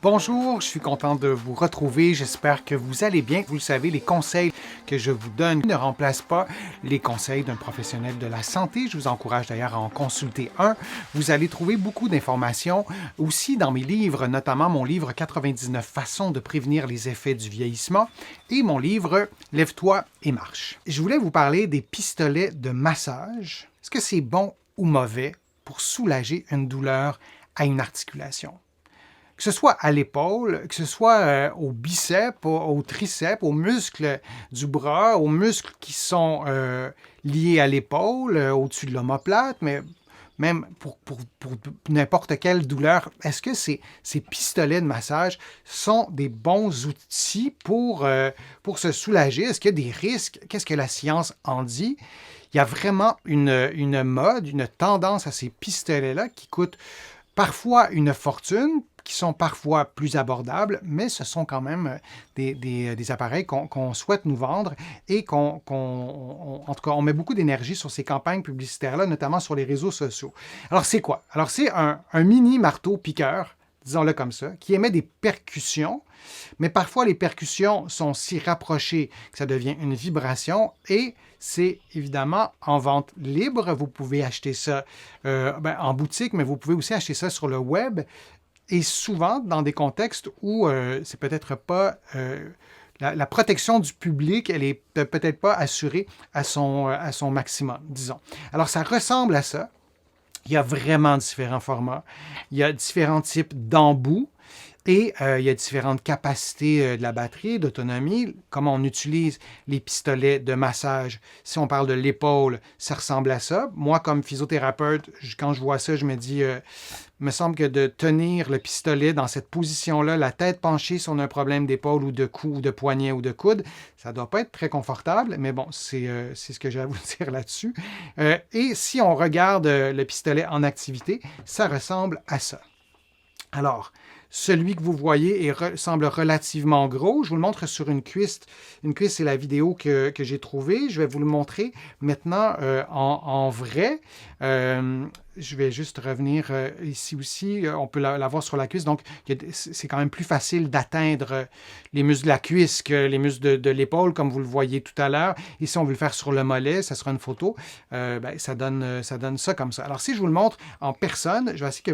Bonjour, je suis content de vous retrouver. J'espère que vous allez bien. Vous le savez, les conseils que je vous donne ne remplacent pas les conseils d'un professionnel de la santé. Je vous encourage d'ailleurs à en consulter un. Vous allez trouver beaucoup d'informations aussi dans mes livres, notamment mon livre 99 façons de prévenir les effets du vieillissement et mon livre Lève-toi et marche. Je voulais vous parler des pistolets de massage. Est-ce que c'est bon ou mauvais pour soulager une douleur à une articulation? Que ce soit à l'épaule, que ce soit au biceps, au triceps, aux muscles du bras, aux muscles qui sont liés à l'épaule, au-dessus de l'omoplate, mais même pour n'importe quelle douleur, est-ce que ces pistolets de massage sont des bons outils pour se soulager? Est-ce qu'il y a des risques? Qu'est-ce que la science en dit? Il y a vraiment une mode, une tendance à ces pistolets-là qui coûtent parfois une fortune, qui sont parfois plus abordables, mais ce sont quand même des appareils qu'on souhaite nous vendre et en tout cas, on met beaucoup d'énergie sur ces campagnes publicitaires-là, notamment sur les réseaux sociaux. Alors, c'est quoi? Alors, c'est un mini marteau-piqueur, disons-le comme ça, qui émet des percussions, mais parfois les percussions sont si rapprochées que ça devient une vibration et c'est évidemment en vente libre. Vous pouvez acheter ça en boutique, mais vous pouvez aussi acheter ça sur le web et souvent dans des contextes où c'est peut-être pas la protection du public, elle est peut-être pas assurée à son maximum, disons. Alors ça ressemble à ça. Il y a vraiment différents formats. Il y a différents types d'embouts. Et il y a différentes capacités de la batterie, d'autonomie, comment on utilise les pistolets de massage. Si on parle de l'épaule, ça ressemble à ça. Moi, comme physiothérapeute, quand je vois ça, je me dis, me semble que de tenir le pistolet dans cette position-là, la tête penchée si on a un problème d'épaule ou de cou ou de poignet ou de coude, ça ne doit pas être très confortable, mais bon, c'est ce que j'ai à vous dire là-dessus. Et si on regarde le pistolet en activité, ça ressemble à ça. Alors, celui que vous voyez semble relativement gros. Je vous le montre sur une cuisse. Une cuisse, c'est la vidéo que j'ai trouvée. Je vais vous le montrer maintenant en vrai. Je vais juste revenir ici aussi. On peut la voir sur la cuisse. Donc, c'est quand même plus facile d'atteindre les muscles de la cuisse que les muscles de l'épaule, comme vous le voyez tout à l'heure. Et si on veut le faire sur le mollet, ça sera une photo. Ça donne ça comme ça. Alors, si je vous le montre en personne, je vais essayer que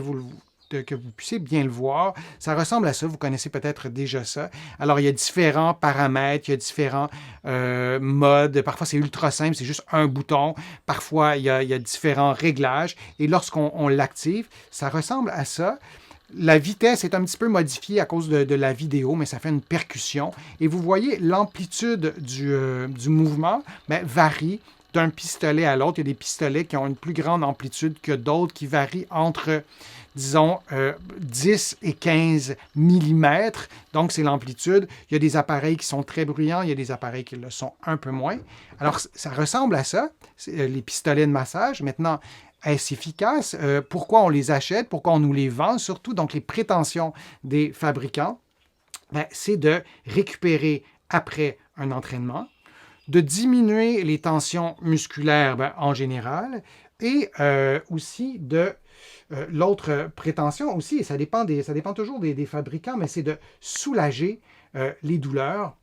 vous puissiez bien le voir. Ça ressemble à ça, vous connaissez peut-être déjà ça. Alors, il y a différents paramètres, il y a différents modes. Parfois, c'est ultra simple, c'est juste un bouton. Parfois, il y a différents réglages. Et lorsqu'on l'active, ça ressemble à ça. La vitesse est un petit peu modifiée à cause de la vidéo, mais ça fait une percussion. Et vous voyez, l'amplitude du mouvement varie d'un pistolet à l'autre. Il y a des pistolets qui ont une plus grande amplitude que d'autres qui varient entre disons, 10 et 15 mm. Donc, c'est l'amplitude. Il y a des appareils qui sont très bruyants, il y a des appareils qui le sont un peu moins. Alors, ça ressemble à ça, les pistolets de massage. Maintenant, est-ce efficace? Pourquoi on les achète? Pourquoi on nous les vend? Surtout, donc, les prétentions des fabricants, c'est de récupérer après un entraînement, de diminuer les tensions musculaires en général et aussi de l'autre prétention aussi, et ça dépend toujours des fabricants, mais c'est de soulager les douleurs.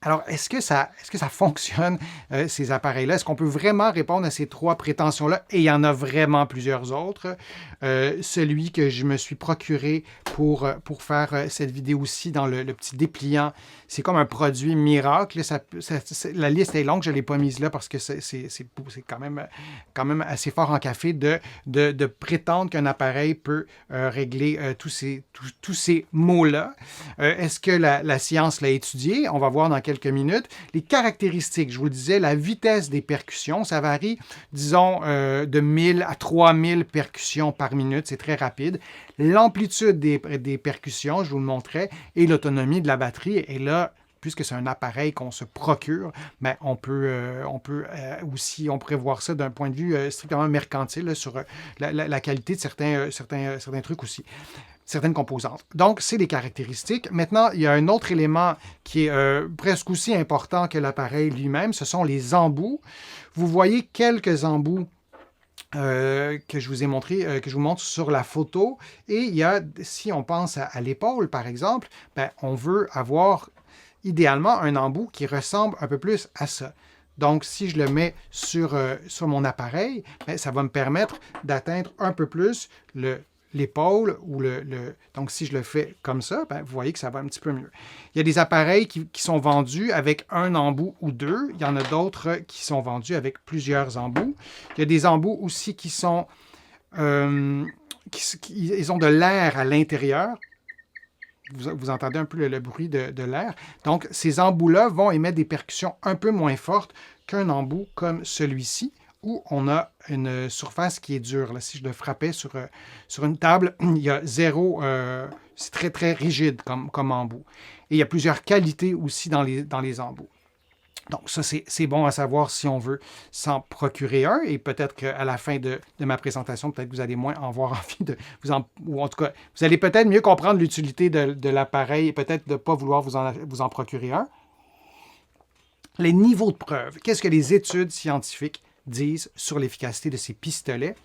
Alors, est-ce que ça fonctionne, ces appareils-là? Est-ce qu'on peut vraiment répondre à ces trois prétentions-là? Et il y en a vraiment plusieurs autres. Celui que je me suis procuré pour faire cette vidéo-ci dans le petit dépliant, c'est comme un produit miracle. La liste est longue, je ne l'ai pas mise là parce que c'est quand même assez fort en café de prétendre qu'un appareil peut régler tous ces maux-là. Est-ce que la science l'a étudié? On va voir dans quelques minutes. Les caractéristiques, je vous le disais, la vitesse des percussions, ça varie, disons, de 1000 à 3000 percussions par minute, c'est très rapide. L'amplitude des percussions, je vous le montrais, et l'autonomie de la batterie. Et là, puisque c'est un appareil qu'on se procure, on pourrait voir ça d'un point de vue strictement mercantile là, sur la qualité de certains trucs aussi. Certaines composantes. Donc, c'est les caractéristiques. Maintenant, il y a un autre élément qui est presque aussi important que l'appareil lui-même, ce sont les embouts. Vous voyez quelques embouts que je vous ai montré, que je vous montre sur la photo. Et il y a, si on pense à l'épaule, par exemple, ben, on veut avoir idéalement un embout qui ressemble un peu plus à ça. Donc, si je le mets sur mon appareil, ben, ça va me permettre d'atteindre un peu plus l'épaule ou Donc, si je le fais comme ça, ben, vous voyez que ça va un petit peu mieux. Il y a des appareils qui sont vendus avec un embout ou deux. Il y en a d'autres qui sont vendus avec plusieurs embouts. Il y a des embouts aussi qui sont... ils ont de l'air à l'intérieur. Vous entendez un peu le bruit de l'air. Donc, ces embouts-là vont émettre des percussions un peu moins fortes qu'un embout comme celui-ci, où on a une surface qui est dure. Là, si je le frappais sur une table, il y a zéro... c'est très, très rigide comme embout. Et il y a plusieurs qualités aussi dans les embouts. Donc, ça, c'est bon à savoir si on veut s'en procurer un. Et peut-être qu'à la fin de ma présentation, peut-être que vous allez moins en avoir envie de ou en tout cas, vous allez peut-être mieux comprendre l'utilité de l'appareil et peut-être de ne pas vouloir vous en procurer un. Les niveaux de preuve. Qu'est-ce que les études scientifiques disent sur l'efficacité de ces pistolets?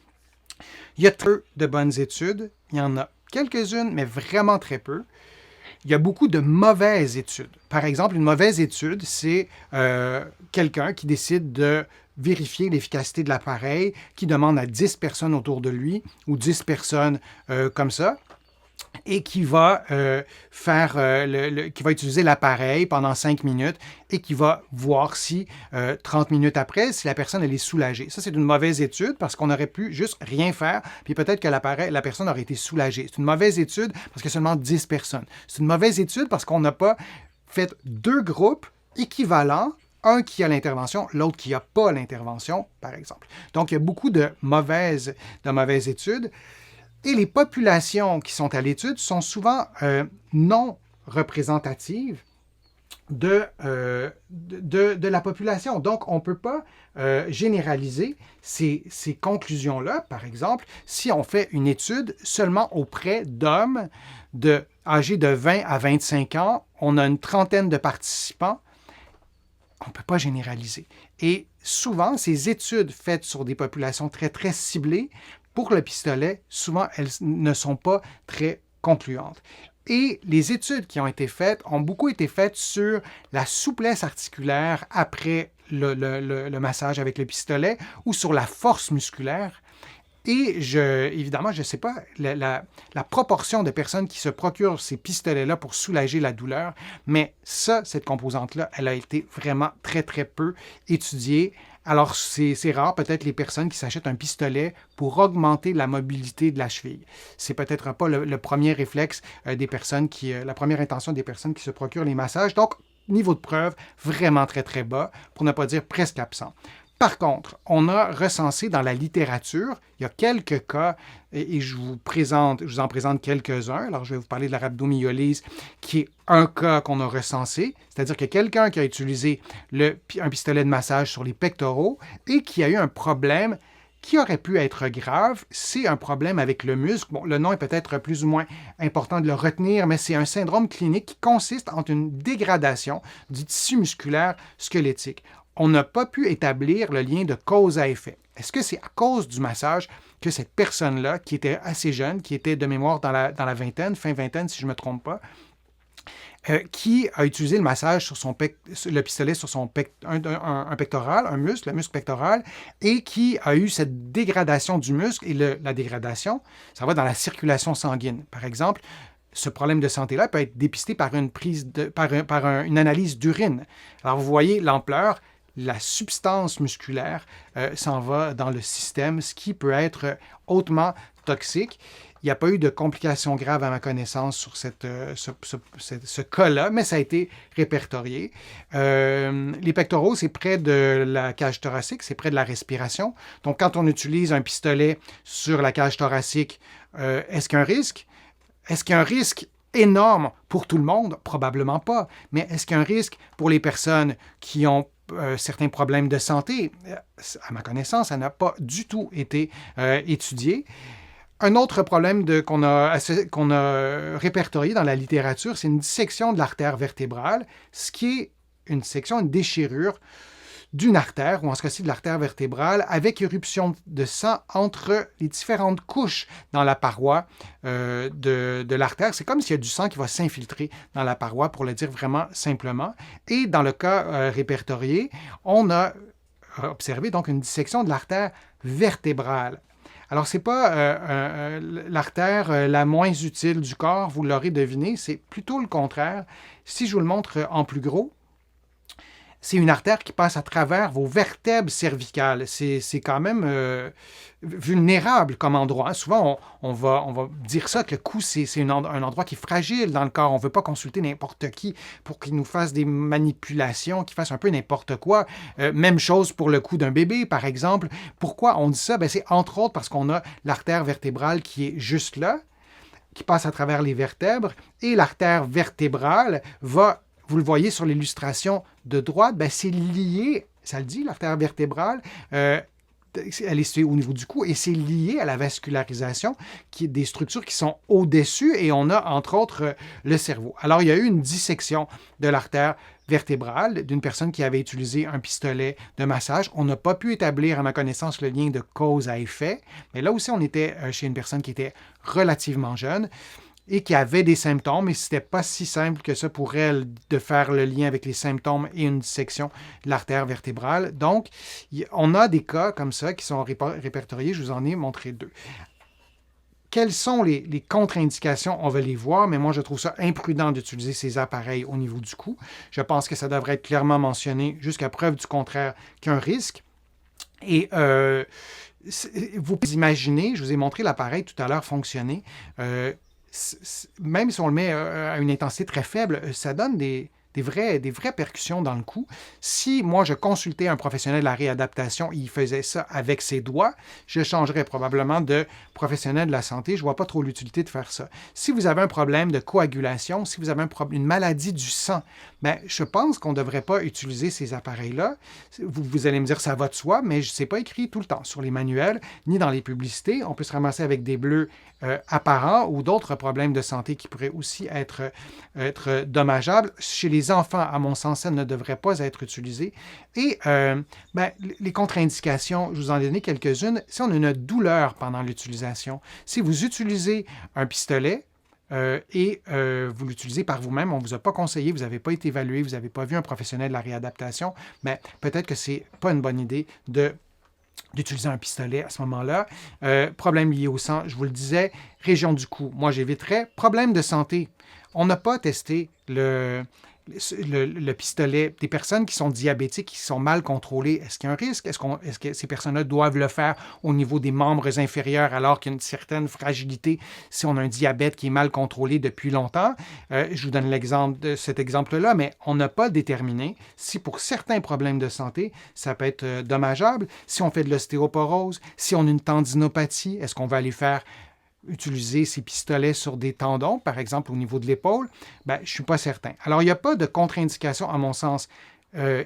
Il y a peu de bonnes études. Il y en a quelques-unes, mais vraiment très peu. Il y a beaucoup de mauvaises études. Par exemple, une mauvaise étude, c'est quelqu'un qui décide de vérifier l'efficacité de l'appareil, qui demande à 10 personnes autour de lui, ou 10 personnes comme ça, et qui va qui va utiliser l'appareil pendant 5 minutes et qui va voir si 30 minutes après, si la personne elle est soulagée. Ça, c'est une mauvaise étude parce qu'on aurait pu juste rien faire, puis peut-être que la personne aurait été soulagée. C'est une mauvaise étude parce qu'il y a seulement 10 personnes. C'est une mauvaise étude parce qu'on n'a pas fait deux groupes équivalents, un qui a l'intervention, l'autre qui n'a pas l'intervention, par exemple. Donc, il y a beaucoup de mauvaises études. Et les populations qui sont à l'étude sont souvent non représentatives de la population. Donc, on ne peut pas généraliser ces conclusions-là. Par exemple, si on fait une étude seulement auprès d'hommes âgés de 20 à 25 ans, on a une trentaine de participants, on ne peut pas généraliser. Et souvent, ces études faites sur des populations très, très ciblées, pour le pistolet, souvent, elles ne sont pas très concluantes. Et les études qui ont été faites ont beaucoup été faites sur la souplesse articulaire après le massage avec le pistolet ou sur la force musculaire. Et évidemment, je ne sais pas la proportion de personnes qui se procurent ces pistolets-là pour soulager la douleur, mais cette composante-là, elle a été vraiment très, très peu étudiée. Alors, c'est rare, peut-être, les personnes qui s'achètent un pistolet pour augmenter la mobilité de la cheville. C'est peut-être pas le premier réflexe des personnes la première intention des personnes qui se procurent les massages. Donc, niveau de preuve vraiment très, très bas, pour ne pas dire presque absent. Par contre, on a recensé dans la littérature, il y a quelques cas, et je vous en présente quelques-uns. Alors, je vais vous parler de la rhabdomyolyse, qui est un cas qu'on a recensé, c'est-à-dire que quelqu'un qui a utilisé un pistolet de massage sur les pectoraux et qui a eu un problème qui aurait pu être grave, c'est un problème avec le muscle. Bon, le nom est peut-être plus ou moins important de le retenir, mais c'est un syndrome clinique qui consiste en une dégradation du tissu musculaire squelettique. On n'a pas pu établir le lien de cause à effet. Est-ce que c'est à cause du massage que cette personne-là, qui était assez jeune, qui était de mémoire dans la vingtaine, fin vingtaine si je ne me trompe pas, qui a utilisé le massage sur le pistolet sur son un pectoral, le muscle pectoral, et qui a eu cette dégradation du muscle, et la dégradation, ça va dans la circulation sanguine. Par exemple, ce problème de santé-là peut être dépisté par une analyse d'urine. Alors, vous voyez l'ampleur, la substance musculaire s'en va dans le système, ce qui peut être hautement toxique. Il n'y a pas eu de complications graves à ma connaissance sur ce cas-là, mais ça a été répertorié. Les pectoraux, c'est près de la cage thoracique, c'est près de la respiration. Donc, quand on utilise un pistolet sur la cage thoracique, est-ce qu'il y a un risque? Est-ce qu'il y a un risque énorme pour tout le monde? Probablement pas. Mais est-ce qu'il y a un risque pour les personnes qui ont certains problèmes de santé? À ma connaissance, ça n'a pas du tout été étudié. Un autre problème qu'on a répertorié dans la littérature, c'est une dissection de l'artère vertébrale, ce qui est une déchirure d'une artère, ou en ce cas-ci de l'artère vertébrale, avec éruption de sang entre les différentes couches dans la paroi de l'artère. C'est comme s'il y a du sang qui va s'infiltrer dans la paroi, pour le dire vraiment simplement. Et dans le cas répertorié, on a observé donc une dissection de l'artère vertébrale. Alors, ce n'est pas l'artère la moins utile du corps, vous l'aurez deviné, c'est plutôt le contraire. Si je vous le montre en plus gros, c'est une artère qui passe à travers vos vertèbres cervicales. C'est quand même vulnérable comme endroit. Souvent, on va dire ça, que le cou, c'est un endroit qui est fragile dans le corps. On ne veut pas consulter n'importe qui pour qu'il nous fasse des manipulations, qu'il fasse un peu n'importe quoi. Même chose pour le cou d'un bébé, par exemple. Pourquoi on dit ça? Ben, c'est entre autres parce qu'on a l'artère vertébrale qui est juste là, qui passe à travers les vertèbres, et l'artère vertébrale va, vous le voyez sur l'illustration de droite, ben c'est lié, ça le dit, l'artère vertébrale, elle est située au niveau du cou, et c'est lié à la vascularisation qui est des structures qui sont au-dessus, et on a entre autres le cerveau. Alors il y a eu une dissection de l'artère vertébrale d'une personne qui avait utilisé un pistolet de massage. On n'a pas pu établir, à ma connaissance, le lien de cause à effet, mais là aussi on était chez une personne qui était relativement jeune et qui avait des symptômes, et ce n'était pas si simple que ça pour elle de faire le lien avec les symptômes et une dissection de l'artère vertébrale. Donc, on a des cas comme ça qui sont répertoriés. Je vous en ai montré 2. Quelles sont les contre-indications? On va les voir, mais moi, je trouve ça imprudent d'utiliser ces appareils au niveau du cou. Je pense que ça devrait être clairement mentionné, jusqu'à preuve du contraire, qu'il y a un risque. Et vous pouvez imaginer, je vous ai montré l'appareil tout à l'heure fonctionner, même si on le met à une intensité très faible, ça donne des vraies percussions dans le cou. Si moi, je consultais un professionnel de la réadaptation et il faisait ça avec ses doigts, je changerais probablement de professionnel de la santé. Je ne vois pas trop l'utilité de faire ça. Si vous avez un problème de coagulation, si vous avez une maladie du sang, bien, je pense qu'on ne devrait pas utiliser ces appareils-là. Vous allez me dire, ça va de soi, mais ce n'est pas écrit tout le temps sur les manuels, ni dans les publicités. On peut se ramasser avec des bleus apparents ou d'autres problèmes de santé qui pourraient aussi être dommageables. Chez les enfants, à mon sens, ça ne devrait pas être utilisé. Et les contre-indications, je vous en ai donné quelques-unes. Si on a une douleur pendant l'utilisation, si vous utilisez un pistolet, et vous l'utilisez par vous-même, on ne vous a pas conseillé, vous n'avez pas été évalué, vous n'avez pas vu un professionnel de la réadaptation, mais peut-être que ce n'est pas une bonne idée d'utiliser un pistolet à ce moment-là. Problème lié au sang, je vous le disais, région du cou, moi j'éviterais. Problème de santé, on n'a pas testé le pistolet. Des personnes qui sont diabétiques, qui sont mal contrôlées, est-ce qu'il y a un risque? Est-ce que ces personnes-là doivent le faire au niveau des membres inférieurs alors qu'il y a une certaine fragilité si on a un diabète qui est mal contrôlé depuis longtemps? Je vous donne l'exemple de cet exemple-là, mais on n'a pas déterminé si pour certains problèmes de santé, ça peut être dommageable. Si on fait de l'ostéoporose, si on a une tendinopathie, est-ce qu'on va aller faire utiliser ces pistolets sur des tendons, par exemple au niveau de l'épaule? Ben, je ne suis pas certain. Alors, il n'y a pas de contre-indication, à mon sens,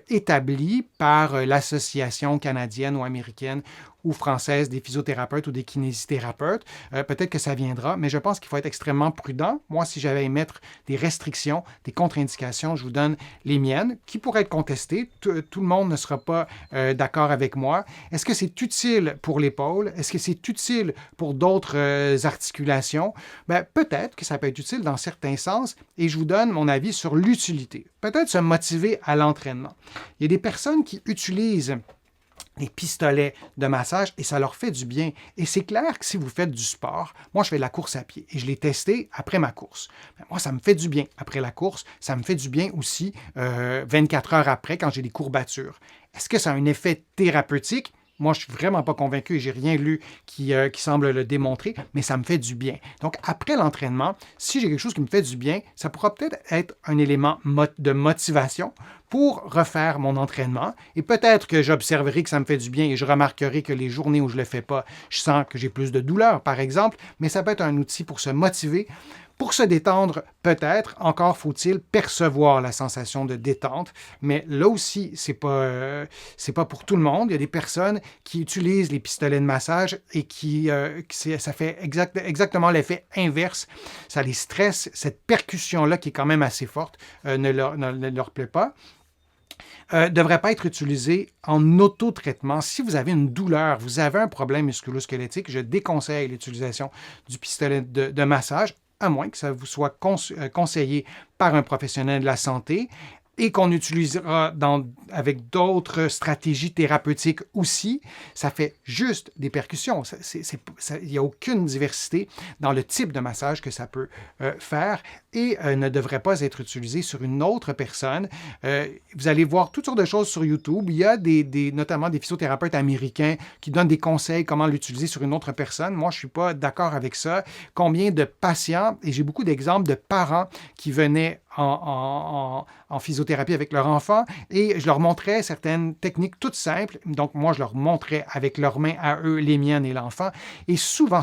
établie par l'Association canadienne ou américaine ou française des physiothérapeutes ou des kinésithérapeutes. Peut-être que ça viendra, mais je pense qu'il faut être extrêmement prudent. Moi, si j'avais à émettre des restrictions, des contre-indications, je vous donne les miennes, qui pourraient être contestées. Tout le monde ne sera pas d'accord avec moi. Est-ce que c'est utile pour l'épaule? Est-ce que c'est utile pour d'autres articulations? Ben, peut-être que ça peut être utile dans certains sens, et je vous donne mon avis sur l'utilité. Peut-être se motiver à l'entraînement. Il y a des personnes qui utilisent des pistolets de massage et ça leur fait du bien. Et c'est clair que si vous faites du sport, moi je fais de la course à pied et je l'ai testé après ma course. Moi, ça me fait du bien après la course. Ça me fait du bien aussi 24 heures après quand j'ai des courbatures. Est-ce que ça a un effet thérapeutique? Moi, je ne suis vraiment pas convaincu et je n'ai rien lu qui semble le démontrer, mais ça me fait du bien. Donc, après l'entraînement, si j'ai quelque chose qui me fait du bien, ça pourra peut-être être un élément de motivation pour refaire mon entraînement. Et peut-être que j'observerai que ça me fait du bien et je remarquerai que les journées où je ne le fais pas, je sens que j'ai plus de douleur, par exemple, mais ça peut être un outil pour se motiver. Pour se détendre, peut-être, encore faut-il percevoir la sensation de détente, mais là aussi, c'est pas pour tout le monde. Il y a des personnes qui utilisent les pistolets de massage et ça fait exactement l'effet inverse. Ça les stresse, cette percussion-là qui est quand même assez forte ne leur plaît pas. ne devrait pas être utilisé en autotraitement. Si vous avez une douleur, vous avez un problème musculo-squelettique, je déconseille l'utilisation du pistolet de massage, à moins que ça vous soit conseillé par un professionnel de la santé et qu'on utilisera avec d'autres stratégies thérapeutiques aussi. Ça fait juste des percussions. Il n'y a aucune diversité dans le type de massage que ça peut faire et ne devrait pas être utilisé sur une autre personne. Vous allez voir toutes sortes de choses sur YouTube. Il y a notamment des physiothérapeutes américains qui donnent des conseils comment l'utiliser sur une autre personne. Moi, je ne suis pas d'accord avec ça. Combien de patients, et j'ai beaucoup d'exemples de parents qui venaient en physiothérapie avec leur enfant et je leur montrais certaines techniques toutes simples. Donc, moi, je leur montrais avec leurs mains à eux, les miennes et l'enfant. Et souvent,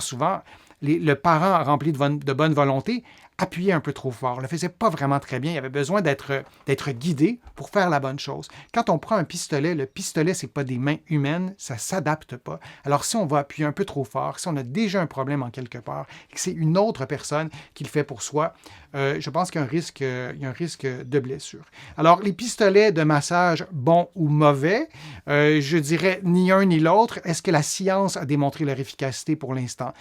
le parent rempli de bonne volonté appuyait un peu trop fort, le faisait pas vraiment très bien. Il avait besoin d'être guidé pour faire la bonne chose. Quand on prend un pistolet, le pistolet, c'est pas des mains humaines, ça s'adapte pas. Alors, si on va appuyer un peu trop fort, si on a déjà un problème en quelque part et que c'est une autre personne qui le fait pour soi, je pense qu'il y a un risque de blessure. Alors, les pistolets de massage, bons ou mauvais, je dirais ni un ni l'autre. Est-ce que la science a démontré leur efficacité pour l'instant?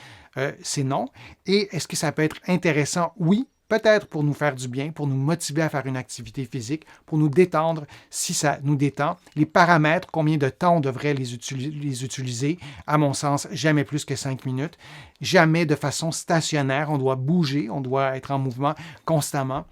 C'est non. Et est-ce que ça peut être intéressant? Oui, peut-être pour nous faire du bien, pour nous motiver à faire une activité physique, pour nous détendre si ça nous détend. Les paramètres, combien de temps on devrait les utiliser? À mon sens, jamais plus que 5 minutes. Jamais de façon stationnaire. On doit bouger, on doit être en mouvement constamment.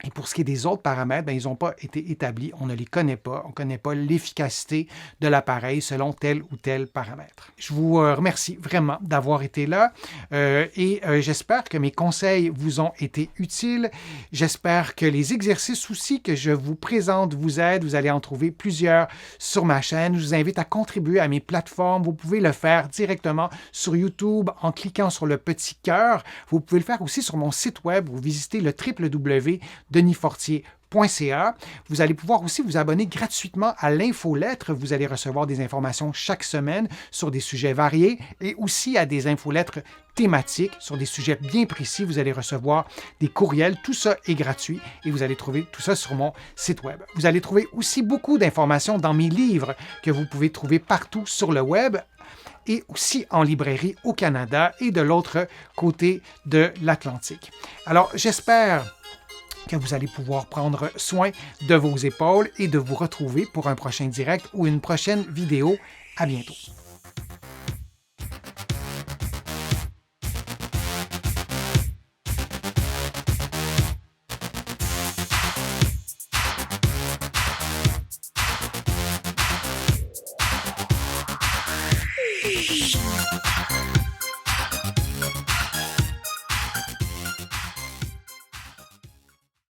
Et pour ce qui est des autres paramètres, ils n'ont pas été établis, on ne les connaît pas, on ne connaît pas l'efficacité de l'appareil selon tel ou tel paramètre. Je vous remercie vraiment d'avoir été là et j'espère que mes conseils vous ont été utiles. J'espère que les exercices aussi que je vous présente vous aident. Vous allez en trouver plusieurs sur ma chaîne. Je vous invite à contribuer à mes plateformes. Vous pouvez le faire directement sur YouTube en cliquant sur le petit cœur. Vous pouvez le faire aussi sur mon site web. Vous visitez le www.denisfortier.ca. Vous allez pouvoir aussi vous abonner gratuitement à l'infolettre. Vous allez recevoir des informations chaque semaine sur des sujets variés et aussi à des infolettres thématiques sur des sujets bien précis. Vous allez recevoir des courriels. Tout ça est gratuit et vous allez trouver tout ça sur mon site web. Vous allez trouver aussi beaucoup d'informations dans mes livres que vous pouvez trouver partout sur le web et aussi en librairie au Canada et de l'autre côté de l'Atlantique. Alors, j'espère que vous allez pouvoir prendre soin de vos épaules et de vous retrouver pour un prochain direct ou une prochaine vidéo. À bientôt.